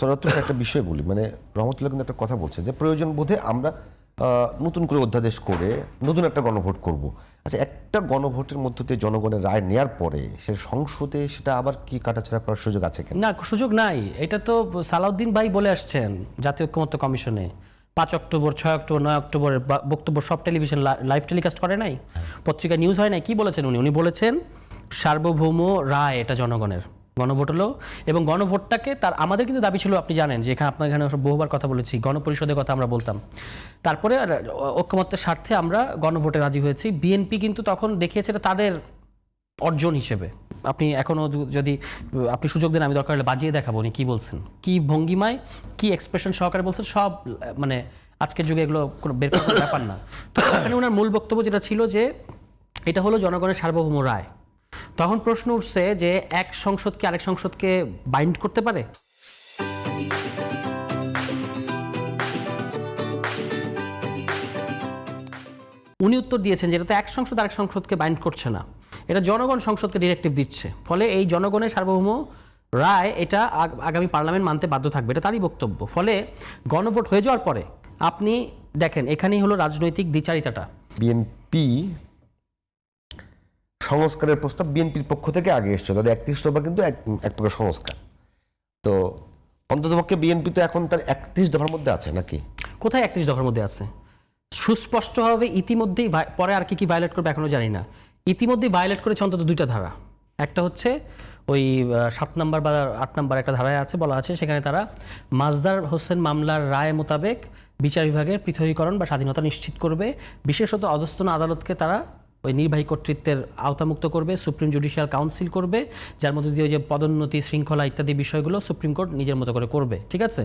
সরাত একটা বিষয় বলি, মানে রহমতুল্লাহ কিন্তু একটা কথা বলছে যে প্রয়োজন বোধে আমরা নতুন করে অধ্যাদেশ করে নতুন একটা গণভোট করব। আচ্ছা, একটা গণভোটের মধ্য দিয়ে জনগণের রায় নেয়ার পরে সে সংসদে সেটা আবার কি কাটাছেড়া করার সুযোগ আছে কেন? না, সুযোগ নাই। এটা তো সালাউদ্দিন ভাই বলে আসছেন জাতীয় ঐক্যমত্য কমিশনে 5 অক্টোবর, 6 অক্টোবর, 9 অক্টোবরের বক্তব্য সব টেলিভিশন লাইভ টেলিকাস্ট করে নাই, পত্রিকা নিউজ হয় নাই। কি বলেছেন উনি? উনি বলেছেন সার্বভৌম রায় এটা জনগণের, গণভোট হলো। এবং গণভোটটাকে তার আমাদের কিন্তু দাবি ছিল, আপনি জানেন যে আপনার এখানে বহুবার কথা বলেছি, গণপরিষদের কথা আমরা বলতাম। তারপরে ঐক্যমত্যের স্বার্থে আমরা গণভোটে রাজি হয়েছি। বিএনপি কিন্তু তখন দেখিয়েছে এটা তাদের অর্জন হিসেবে। আপনি এখনও যদি আপনি সুযোগ দেন, আমি দরকার হলে বাজিয়ে দেখাবো উনি কী বলছেন, কী ভঙ্গিমায়, কী এক্সপ্রেশন সহকারে বলছেন। সব মানে আজকের যুগে এগুলো কোনো বের করার ব্যাপার না। তো এখানে ওনার মূল বক্তব্য যেটা ছিল যে এটা হলো জনগণের সার্বভৌম রায়। তখন প্রশ্ন উঠছে যে এক সংসদকে আরেক সংসদকে বাইন্ড করতে পারে? উনি উত্তর দিয়েছেন যে এটা তো এক সংসদ আরেক সংসদকে বাইন্ড করছে না, এটা জনগণ সংসদকে ডিরেক্টিভ দিচ্ছে। ফলে এই জনগণের সার্বভৌম রায় এটা আগামী পার্লামেন্ট মানতে বাধ্য থাকবে, এটা তারই বক্তব্য। ফলে গণভোট হয়ে যাওয়ার পরে আপনি দেখেন এখানেই হলো রাজনৈতিক দ্বিচারিতাটা। বিএনপি সংস্কারের প্রস্তাব বিএনপির পক্ষ থেকে আগে এসছে, তাদের 31 দফা কিন্তু এক প্রকার সংস্কার। তো অন্ততপক্ষে বিএনপি তো এখন তার 31 দফার মধ্যে আছে নাকি? কোথায় 31 দফার মধ্যে আছে? সুস্পষ্টভাবে ইতিমধ্যেই, পরে আর কি ভায়োলেট করবে এখনো জানি না, ইতিমধ্যেই ভায়োলেট করেছে অন্তত 2টা ধারা। একটা হচ্ছে ওই 7 নম্বর বা 8 নম্বর একটা ধারায় আছে, বলা আছে সেখানে তারা মাজদার হোসেন মামলার রায় মোতাবেক বিচার বিভাগের পৃথকীকরণ বা স্বাধীনতা নিশ্চিত করবে। বিশেষত অধস্তন আদালতকে তারা ওই নির্বাহী কর্তৃত্বের আওতামুক্ত করবে, সুপ্রিম জুডিশিয়াল কাউন্সিল করবে, যার মধ্যে দিয়ে ওই যে পদোন্নতি, শৃঙ্খলা ইত্যাদি বিষয়গুলো সুপ্রিম কোর্ট নিজের মতো করে করবে। ঠিক আছে,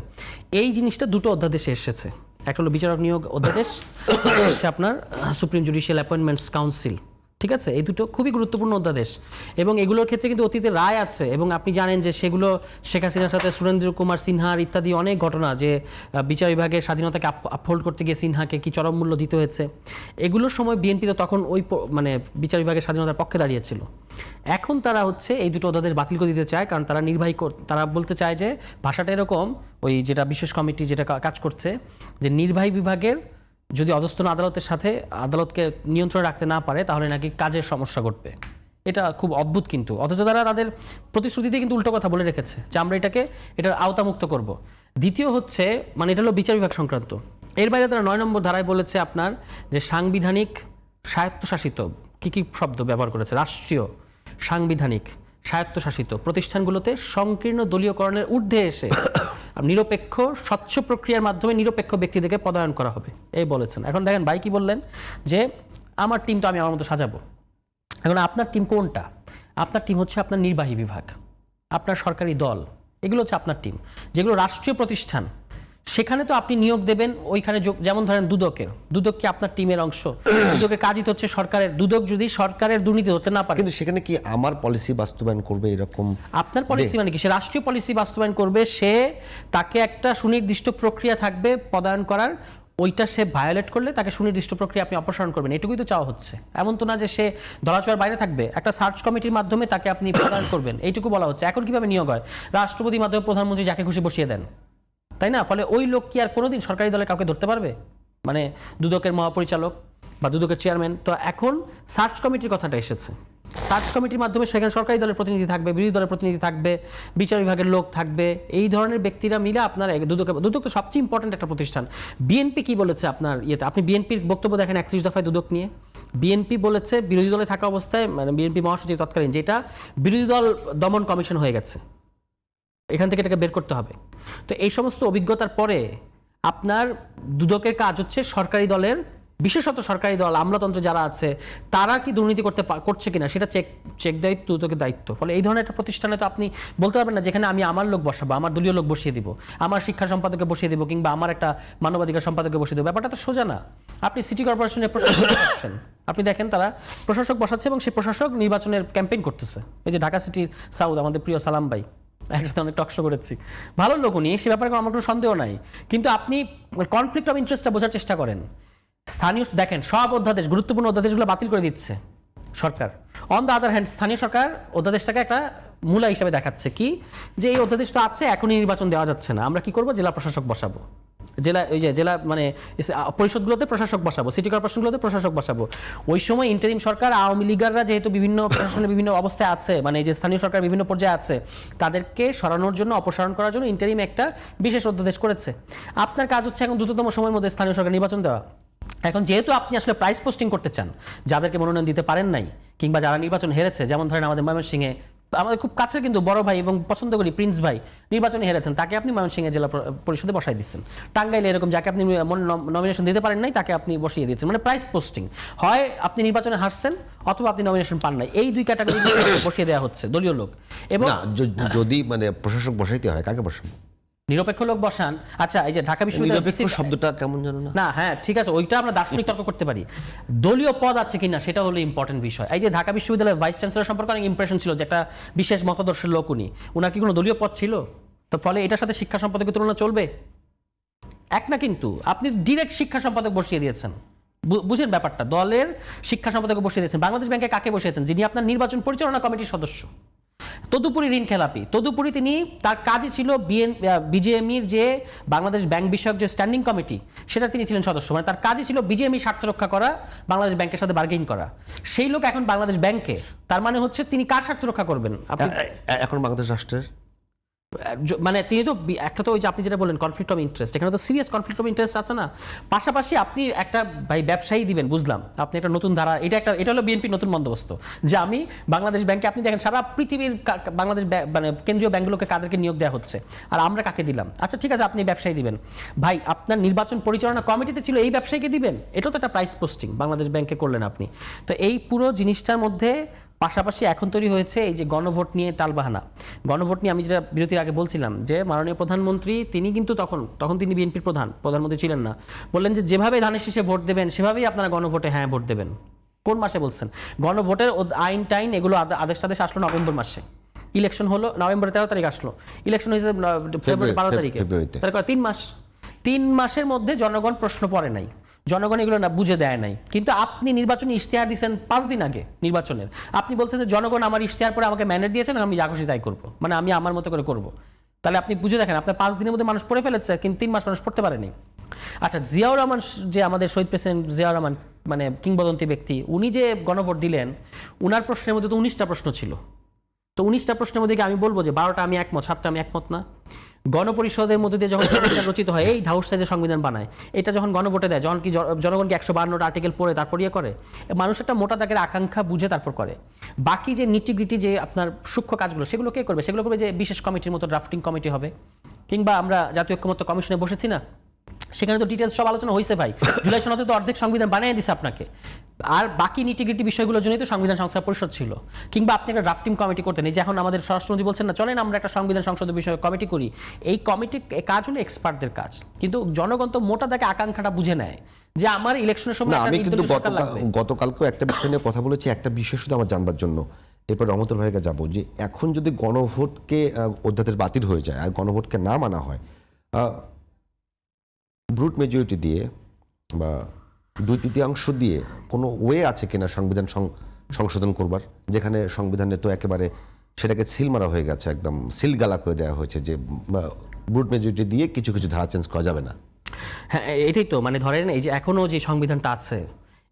এই জিনিসটা 2টো অধ্যাদেশে এসেছে। একটা হলো বিচারক নিয়োগ অধ্যাদেশ, হচ্ছে আপনার সুপ্রিম জুডিশিয়াল অ্যাপয়েন্টমেন্টস কাউন্সিল। ঠিক আছে, এই দুটো খুবই গুরুত্বপূর্ণ অধ্যাদেশ এবং এগুলোর ক্ষেত্রে কিন্তু অতীতে রায় আছে। এবং আপনি জানেন যে সেগুলো শেখ হাসিনার সাথে সুরেন্দ্র কুমার সিনহার ইত্যাদি অনেক ঘটনা, যে বিচার বিভাগের স্বাধীনতাকে আপহোল্ড করতে গিয়ে সিনহাকে কি চরম মূল্য দিতে হয়েছে। এগুলোর সময় বিএনপি তো তখন ওই মানে বিচার বিভাগের স্বাধীনতার পক্ষে দাঁড়িয়েছিল। এখন তারা হচ্ছে এই দুটো অধ্যাদেশ বাতিল করে দিতে চায়, কারণ তারা তারা বলতে চায় যে ভাষাটা এরকম, ওই যেটা বিশেষ কমিটি যেটা কাজ করছে, যে নির্বাহী বিভাগের যদি অধস্তন আদালতের সাথে আদালতকে নিয়ন্ত্রণে রাখতে না পারে তাহলে নাকি কাজের সমস্যা ঘটবে। এটা খুব অদ্ভুত কিন্তু, অথচ তারা তাদের প্রতিশ্রুতিতে কিন্তু উল্টো কথা বলে রেখেছে যে আমরা এটার আওতামুক্ত করব। দ্বিতীয় হচ্ছে মানে এটা হলো বিচার বিভাগ সংক্রান্ত। এর বাইরে তারা 9 নম্বর ধারায় বলেছে আপনার যে সাংবিধানিক স্বায়ত্তশাসিত, কি শব্দ ব্যবহার করেছে, রাষ্ট্রীয়, সাংবিধানিক, স্বায়ত্তশাসিত প্রতিষ্ঠানগুলোতে সংকীর্ণ দলীয়করণের ঊর্ধ্বে এসে নিরপেক্ষ স্বচ্ছ প্রক্রিয়ার মাধ্যমে নিরপেক্ষ ব্যক্তিদেরকে পদায়ন করা হবে, এই বলেছেন। এখন দেখেন ভাই কি বললেন যে আমার টিম তো আমি আমার মতো সাজাবো। এখন আপনার টিম কোনটা? আপনার টিম হচ্ছে আপনার নির্বাহী বিভাগ, আপনার সরকারি দল, এগুলো হচ্ছে আপনার টিম। যেগুলো রাষ্ট্রীয় প্রতিষ্ঠান সেখানে তো আপনি নিয়োগ দেবেন ওইখানে, যেমন ধরেন দুদক কি আপনার টিমের অংশ? দুদকের কাজই তো হচ্ছে সরকারের, দুদক যদি সরকারের দুর্নীতি হতে না পারে, কিন্তু সেখানে কি আমার পলিসি বাস্তবায়ন করবে এরকম? আপনার পলিসি মানে কি? সে রাষ্ট্রীয় পলিসি বাস্তবায়ন করবে, সে তাকে একটা সুনির্দিষ্ট প্রক্রিয়া থাকবে পদায়ন করার, ওইটা সে ভায়োলেট করলে তাকে সুনির্দিষ্ট প্রক্রিয়া আপনি অপসারণ করবেন, এটুকুই তো চাওয়া হচ্ছে। এমন তো না যে সে ধরাছোঁয়ার বাইরে থাকবে, একটা সার্চ কমিটির মাধ্যমে তাকে আপনি পদায়ন করবেন, এইটুকু বলা হচ্ছে। এখন কিভাবে নিয়োগ হয়? রাষ্ট্রপতির মাধ্যমে প্রধানমন্ত্রী যাকে খুশি বসিয়ে দেন, তাই না? ফলে ওই লোক কি আর কোনোদিন সরকারি দলে কাউকে ধরতে পারবে? মানে দুদকের মহাপরিচালক বা দুদকের চেয়ারম্যান। তো এখন সার্চ কমিটির কথাটা এসেছে, সার্চ কমিটির মাধ্যমে সেখানে সরকারি দলের প্রতিনিধি থাকবে, বিরোধী দলের প্রতিনিধি থাকবে, বিচার বিভাগের লোক থাকবে, এই ধরনের ব্যক্তিরা মিলে আপনার দুদক তো সবচেয়ে ইম্পর্টেন্ট একটা প্রতিষ্ঠান। বিএনপি কি বলেছে আপনার ইয়েতে? আপনি বিএনপির বক্তব্য দেখেন 31 দফায় দুদক নিয়ে। বিএনপি বলেছে বিরোধী দলে থাকা অবস্থায়, মানে বিএনপি মহাসচিব তৎকালীন, যেটা বিরোধী দল দমন কমিশন হয়ে গেছে, এখান থেকে এটাকে বের করতে হবে। তো এই সমস্ত অভিজ্ঞতার পরে আপনার দুদকের কাজ হচ্ছে সরকারি দলের, বিশেষত সরকারি দল আমলাতন্ত্র যারা আছে তারা কি দুর্নীতি করছে কিনা সেটা চেক দায়িত্ব দুদকের দায়িত্ব। ফলে এই ধরনের একটা প্রতিষ্ঠানে তো আপনি বলতে পারবেন না যেখানে আমি আমার লোক বসাবো, আমার দলীয় লোক বসিয়ে দিব, আমার শিক্ষা সম্পাদককে বসিয়ে দিব, কিংবা আমার একটা মানবাধিকার সম্পাদককে বসিয়ে দেবো। ব্যাপারটা তো সোজা না। আপনি সিটি কর্পোরেশনের প্রশাসক বসাচ্ছেন, আপনি দেখেন তারা প্রশাসক বসাচ্ছে এবং সেই প্রশাসক নির্বাচনের ক্যাম্পেইন করতেছে। এই যে ঢাকা সিটির সাউথ আমাদের প্রিয় সালাম ভাই, একসাথে অনেক টকশো করেছি, ভালো লোক উনি, সে ব্যাপারে আমার কোনো সন্দেহ নাই। কিন্তু আপনি কনফ্লিক্ট অফ ইন্টারেস্টটা বোঝার চেষ্টা করেন। স্থানীয় দেখেন সব অধ্যাদেশ, গুরুত্বপূর্ণ অধ্যাদেশগুলো বাতিল করে দিচ্ছে সরকার। অন দ্য আদার হ্যান্ড স্থানীয় সরকার অধ্যাদেশটাকে একটা মূলা হিসেবে দেখাচ্ছে কি যে এই অধ্যাদেশ তো আছে, এখনই নির্বাচন দেওয়া যাচ্ছে না, আমরা কি করব, জেলা প্রশাসক বসাবো, জেলা মানে পরিষদগুলোতে প্রশাসক বসাবো, সিটি কর্পোরেশনগুলোতে প্রশাসক বসাবো। ওই সময় ইন্টারিম সরকার, আওয়ামী লীগাররা যেহেতু বিভিন্ন প্রশাসনের বিভিন্ন অবস্থায় আছে, মানে এই যে স্থানীয় সরকার বিভিন্ন পর্যায়ে আছে, তাদেরকে সরানোর জন্য, অপসারণ করার জন্য ইন্টারিম একটা বিশেষ অধ্যাদেশ করেছে। আপনার কাজ হচ্ছে এখন দ্রুততম সময়ের মধ্যে স্থানীয় সরকার নির্বাচন দেওয়া। এখন যেহেতু আপনি আসলে প্রাইস পোস্টিং করতে চান, যাদেরকে মনোনয়ন দিতে পারেন নাই কিংবা যারা নির্বাচন হেরেছে, যেমন ধরেন আমাদের ময়মনসিংহে আমাদের খুব কাছের কিন্তু বড় ভাই এবং পছন্দ করি প্রিন্স ভাই নির্বাচনে হেরেছেন, তাকে আপনি ময়মনসিংহে জেলা পরিষদে বসাই দিচ্ছেন। টাঙ্গাইলে এরকম যাকে আপনি নমিনেশন দিতে পারেন নাই, তাকে আপনি বসিয়ে দিচ্ছেন। মানে প্রাইস পোস্টিং, হয় আপনি নির্বাচনে হারছেন অথবা আপনি নমিনেশন পান নাই, এই দুই ক্যাটাগরি বসিয়ে দেওয়া হচ্ছে দলীয় লোক। এবং যদি মানে প্রশাসক বসাইতে হয় কাকে বসাবো? নিরপেক্ষ লোক বসান। আচ্ছা, এই যে ঢাকা বিশ্ববিদ্যালয় শব্দটা কেমন জানো না? না, হ্যাঁ ঠিক আছে, ওইটা আমরা দার্শনিক তর্ক করতে পারি। দলীয় পদ আছে কিনা সেটা হলো ইম্পর্টেন্ট বিষয়। এই যে ঢাকা বিশ্ববিদ্যালয়ের ভাইস চ্যান্সেলর সম্পর্কে অনেক ইমপ্রেশন ছিল যে একটা বিশেষ মতাদর্শের লোক উনি, ওনার কি কোনো দলীয় পদ ছিল? তো ফলে এটার সাথে শিক্ষা সম্পাদকের তুলনা চলবে এক না, কিন্তু আপনি ডিরেক্ট শিক্ষা সম্পাদক বসিয়ে দিয়েছেন। বুঝেন ব্যাপারটা, দলের শিক্ষা সম্পাদক বসিয়ে দিয়েছেন। বাংলাদেশ ব্যাংকে কাকে বসিয়েছেন? যিনি আপনার নির্বাচন পরিচালনা কমিটির সদস্য। তদুপরি ঋণ খেলাপি, তদুপরি তিনি, তার কাজই ছিল বিজেএমইর যে বাংলাদেশ ব্যাংক বিষয়ক যে স্ট্যান্ডিং কমিটি, সেটা তিনি ছিলেন সদস্য। মানে তার কাজই ছিল বিজেএমই স্বার্থ রক্ষা করা, বাংলাদেশ ব্যাংকের সাথে বার্গেইন করা। সেই লোক এখন বাংলাদেশ ব্যাংকে, তার মানে হচ্ছে তিনি কার স্বার্থ রক্ষা করবেন? এখন বাংলাদেশ রাষ্ট্রের মানে তিনি তো একটা, তো ওই যে আপনি যেটা বললেন কনফ্লিক্ট অফ ইন্টারেস্ট, এখানে তো সিরিয়াস কনফ্লিক্ট অফ ইন্টারেস্ট আছে না। পাশাপাশি আপনি একটা ভাই ব্যবসায়ী দিবেন, বুঝলাম, আপনি একটা নতুন ধারা, এটা হলো বিএনপির নতুন বন্দোবস্ত যে আমি বাংলাদেশ ব্যাংকে, আপনি দেখেন সারা পৃথিবীর বাংলাদেশ মানে কেন্দ্রীয় ব্যাংকগুলোকে কাদেরকে নিয়োগ দেওয়া হচ্ছে, আর আমরা কাকে দিলাম? আচ্ছা ঠিক আছে, আপনি ব্যবসায়ী দিবেন, ভাই আপনার নির্বাচন পরিচালনা কমিটিতে ছিল এই ব্যবসায়ীকে দিবেন, এটাও তো একটা প্রাইস পোস্টিং বাংলাদেশ ব্যাংকে করলেন আপনি। তো এই পুরো জিনিসটার মধ্যে পাশাপাশি এখন তৈরি হয়েছে এই যে গণভোট নিয়ে টালবাহানা। গণভোট নিয়ে আমি যেটা বিরতির আগে বলছিলাম যে মাননীয় প্রধানমন্ত্রী তিনি কিন্তু তখন তিনি বিএনপির প্রধানমন্ত্রী ছিলেন না, বললেন যে যেভাবে ধানের শীষে ভোট দেবেন সেভাবেই আপনারা গণভোটে হ্যাঁ ভোট দেবেন। কোন মাসে বলছেন? গণভোটের আইন টাইন এগুলো আদেশ টাদেশ আসলো নভেম্বর মাসে, ইলেকশন হলো নভেম্বরের 13 তারিখ আসলো, ইলেকশন হয়েছে ফেব্রুয়ারি 12 তারিখে, তার 3 মাসের মধ্যে জনগণ প্রশ্ন পড়ে নাই, জনগণ এগুলো না বুঝে দেয় নাই। কিন্তু আপনি নির্বাচনী ইশতেহার দিয়েছেন 5 দিন আগে নির্বাচনের, আপনি বলছেন যে জনগণ আমার ইশতেহার পরে আমাকে ম্যান্ডেট দিয়েছেন, আমি যা খুশি তাই করবো, মানে আমি আমার মতো করে করব। তাহলে আপনি বুঝে দেখেন, আপনার 5 দিনের মধ্যে মানুষ পড়ে ফেলেছে, কিন্তু 3 মাস মানুষ পড়তে পারেনি। আচ্ছা, জিয়াউর রহমান, যে আমাদের শহীদ প্রেসিডেন্ট জিয়াউর রহমান, মানে কিংবদন্তি ব্যক্তি, উনি যে গণভোট দিলেন, উনার প্রশ্নের মধ্যে তো 19টা প্রশ্ন ছিল। তো 19টা প্রশ্নের মধ্যে আমি বলবো যে 12টা আমি একমত, 7টা আমি একমত না। গণপরিষদের মধ্যে দিয়ে যখন সংবিধান রচিত হয়, এই ঢাউস সাইজে সংবিধান বানায়, এটা যখন গণভোটে দেয়, যখন কি জনগণকে 152টা আর্টিকেল পড়ে তারপর ইয়ে করে, মানুষ একটা মোটা দাগের আকাঙ্ক্ষা বুঝে তারপর করে। বাকি যে নিটিগ্রিটি যে আপনার সূক্ষ্ম কাজগুলো, সেগুলো কে করবে? সেগুলো করবে যে বিশেষ কমিটির মতো ড্রাফটিং কমিটি হবে, কিংবা আমরা জাতীয় ঐক্যমত্য কমিশনে বসেছি না, সেখানে তো ডিটেলস সব আলোচনা হয়েছে ভাই। জুলাই সনদে তো অর্ধেক সংবিধান বানিয়ে দিছে আপনাকে, আর বাকি নিটিগ্রিটি বিষয়গুলোর জন্যই তো সংবিধান সংস্কার পরিষদ ছিল। কিংবা আপনি একটা ড্রাফটিং কমিটি করতেন, এই যে এখন আমাদের স্বরাষ্ট্রমন্ত্রী বলছেন না, চলেন আমরা একটা সংবিধান সংশোধন বিষয়ে কমিটি করি, এই কমিটির কাজ হলো এক্সপার্টদের কাজ। কিন্তু জনগণ তো মোটা দাগে আকাঙ্ক্ষাটা বুঝে নেয় যে আমার ইলেকশনের সময় আমি কিন্তু গতকালকেও একটা বিষয় নিয়ে কথা বলেছি, একটা বিষয় শুধু আমার জানবার জন্য, এরপর রহমতুল ভাইকে যাবো, যে এখন যদি গণভোটকে অধ্যাদেশ বাতিল হয়ে যায় আর গণভোটকে না মানা হয়, ব্রুট মেজরিটি দিয়ে বা 2/3 দিয়ে কোনো ওয়ে আছে কিনা সংবিধান সংশোধন করবার, যেখানে সংবিধানে তো একেবারে সেটাকে সিল মারা হয়ে গেছে, একদম সিলগালা করে দেওয়া হয়েছে যে ব্রুট মেজরিটি দিয়ে কিছু কিছু ধারা চেঞ্জ করা যাবে না। হ্যাঁ, এটাই তো, মানে ধরেন এই যে এখনো যে সংবিধানটা আছে,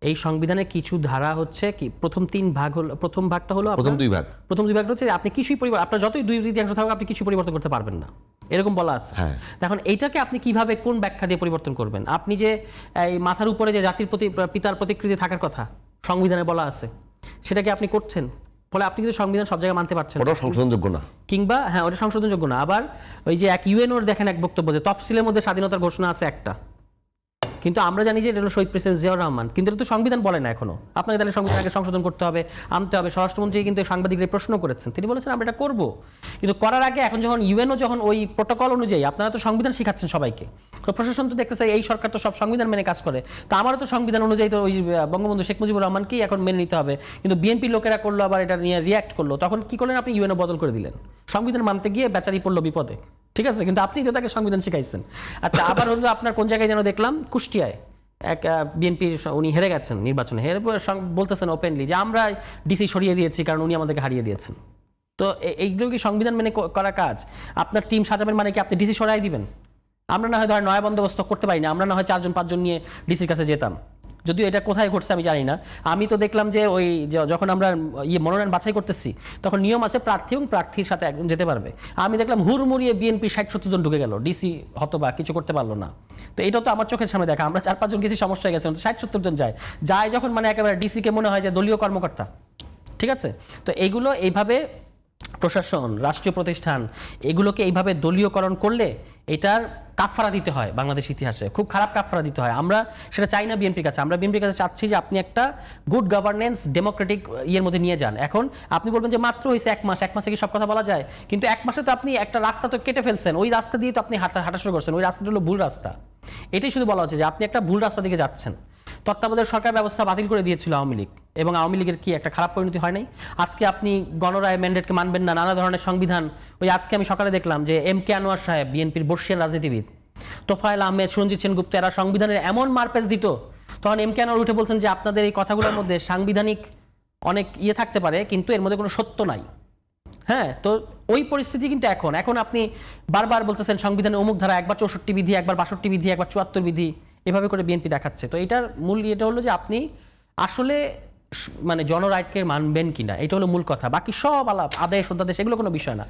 এই সংবিধানের কিছু ধারা হচ্ছে কি, প্রথম 3 ভাগ হলো, প্রথম ভাগটা হলো প্রথম 2 ভাগ, প্রথম 2 ভাগ হচ্ছে আপনি কিছুই আপনার যতই 2/3 থাকুক আপনি কিছু পরিবর্তন করতে পারবেন না, এরকম বলা আছে। এখন এইটাকে আপনি কিভাবে কোন ব্যাখ্যা দিয়ে পরিবর্তন করবেন? আপনি যে এই মাথার উপরে যে জাতির প্রতি পিতার প্রতিকৃতি থাকার কথা সংবিধানে বলা আছে, সেটাকে আপনি করছেন, ফলে আপনি কিন্তু সংবিধান সব জায়গায় মানতে পারছেন, ওটা সংশোধনযোগ্য না, কিংবা হ্যাঁ ওটা সংশোধনযোগ্য না। আবার ওই যে এক ইউএনওর দেখেন এক বক্তব্য যে তফসিলের মধ্যে স্বাধীনতার ঘোষণা আছে একটা, কিন্তু আমরা জানি যে এটা হলো শহীদ প্রেসিডেন্ট জিয়াউর রহমান, কিন্তু এটা তো সংবিধান বলে না এখনো। আপনাকে তাহলে সংবিধানকে সংশোধন করতে হবে, আনতে হবে। স্বরাষ্ট্রমন্ত্রী কিন্তু সাংবাদিকদের প্রশ্ন করেছেন, তিনি বলেছেন আমরা এটা করব, কিন্তু করার আগে এখন যখন ইউএনও যখন ওই প্রোটোকল অনুযায়ী আপনারা তো সংবিধান শিখাচ্ছেন সবাইকে, তো প্রশাসন তো দেখতে চাই এই সরকার তো সব সংবিধান মেনে কাজ করে, তো আমারও তো সংবিধান অনুযায়ী তো ওই বঙ্গবন্ধু শেখ মুজিবুর রহমানকেই এখন মেনে নিতে হবে। কিন্তু বিএনপি লোকেরা করলো, আবার এটা নিয়ে রিয়াক্ট করলো, তখন কি করলেন আপনি? ইউএনও বদল করে দিলেন, সংবিধান মানতে গিয়ে বেচারি পড়লো বিপদে, ঠিক আছে, কিন্তু আপনি তো তাকে সংবিধান শিখাইছেন। আচ্ছা, আবার হলো আপনার কোন জায়গায় যেন দেখলাম কুষ্টিয়ায় এক বিএনপির উনি হেরে গেছেন নির্বাচনে, হেরে বলতেছেন ওপেনলি যে আমরা ডিসি সরিয়ে দিয়েছি কারণ উনি আমাদেরকে হারিয়ে দিয়েছেন। তো এইগুলো কি সংবিধান মেনে করা কাজ? আপনার টিম সাজাবেন মানে কি আপনি ডিসি সরাই দিবেন? আমরা না হয় ধর নয়া বন্দোবস্ত করতে পারি না, আমরা না হয় 4-5 জন নিয়ে ডিসির কাছে যেতাম, যদিও এটা কোথায় ঘটছে আমি জানি না। আমি তো দেখলাম যে ওই যখন আমরা মনোনয়ন বাছাই করতেছি তখন নিয়ম আছে প্রার্থী এবং প্রার্থীর সাথে একজন যেতে পারবে। আমি দেখলাম হুড়মুড়িয়ে বিএনপি 60-70 জন ঢুকে গেল, ডিসি হতবা কিছু করতে পারলো না। তো এটাও তো আমার চোখের সামনে দেখা, আমরা 4-5 জন গেছি সমস্যা হয়ে গেছে, 60-70 জন যায় যখন মানে একেবারে ডিসিকে মনে হয় যে দলীয় কর্মকর্তা। ঠিক আছে, তো এইগুলো এইভাবে প্রশাসন, রাষ্ট্রীয় প্রতিষ্ঠান এগুলোকে এইভাবে দলীয়করণ করলে এটার কাফারা দিতে হয় বাংলাদেশ ইতিহাসে, খুব খারাপ কাফারা দিতে হয়। আমরা সেটা চাই না বিএনপির কাছে, আমরা বিএনপির কাছে চাচ্ছি যে আপনি একটা গুড গভর্নেন্স ডেমোক্রেটিক ইয়ের মধ্যে নিয়ে যান। এখন আপনি বলবেন যে মাত্র হয়েছে 1 মাস, 1 মাসে কি সব কথা বলা যায়? কিন্তু 1 মাসে তো আপনি একটা রাস্তা তো কেটে ফেলছেন, ওই রাস্তা দিয়ে তো আপনি হাঁটা শুরু করছেন, ওই রাস্তাটা হলো ভুল রাস্তা। এটাই শুধু বলা হচ্ছে যে আপনি একটা ভুল রাস্তা দিকে যাচ্ছেন। তত্ত্বাবধায়ক সরকার ব্যবস্থা বাতিল করে দিয়েছিল আওয়ামী লীগ, এবং আওয়ামী লীগের কি একটা খারাপ পরিণতি হয় নাই? আজকে আপনি গণরায় ম্যান্ডেটকে মানবেন না, নানা ধরনের সংবিধান। ওই আজকে আমি সকালে দেখলাম যে MK আনোয়ার সাহেব, বিএনপির বর্ষিয়ান রাজনীতিবিদ, তোফায়েল আহমেদ, সঞ্জিত সেনগুপ্ত, এরা সংবিধানের এমন মারপ্যাচ দিত, তখন MK আনোয়ার উঠে বলছেন যে আপনাদের এই কথাগুলোর মধ্যে সাংবিধানিক অনেক থাকতে পারে কিন্তু এর মধ্যে কোনো সত্য নাই। হ্যাঁ, তো ওই পরিস্থিতি কিন্তু এখন আপনি বারবার বলতেছেন সংবিধানে অমুক ধারা, একবার 64 বিধি, একবার 62 বিধি, একবার 74 বিধি, এভাবে করে বিএনপি দেখাচ্ছে। তো এটার মূল এটা হলো যে আপনি আসলে মানে জনরাইটকে মানবেন কিনা, এটা হলো মূল কথা। বাকি সব আলাপ আদেশ অধ্যাদেশ এগুলো কোনো বিষয় না।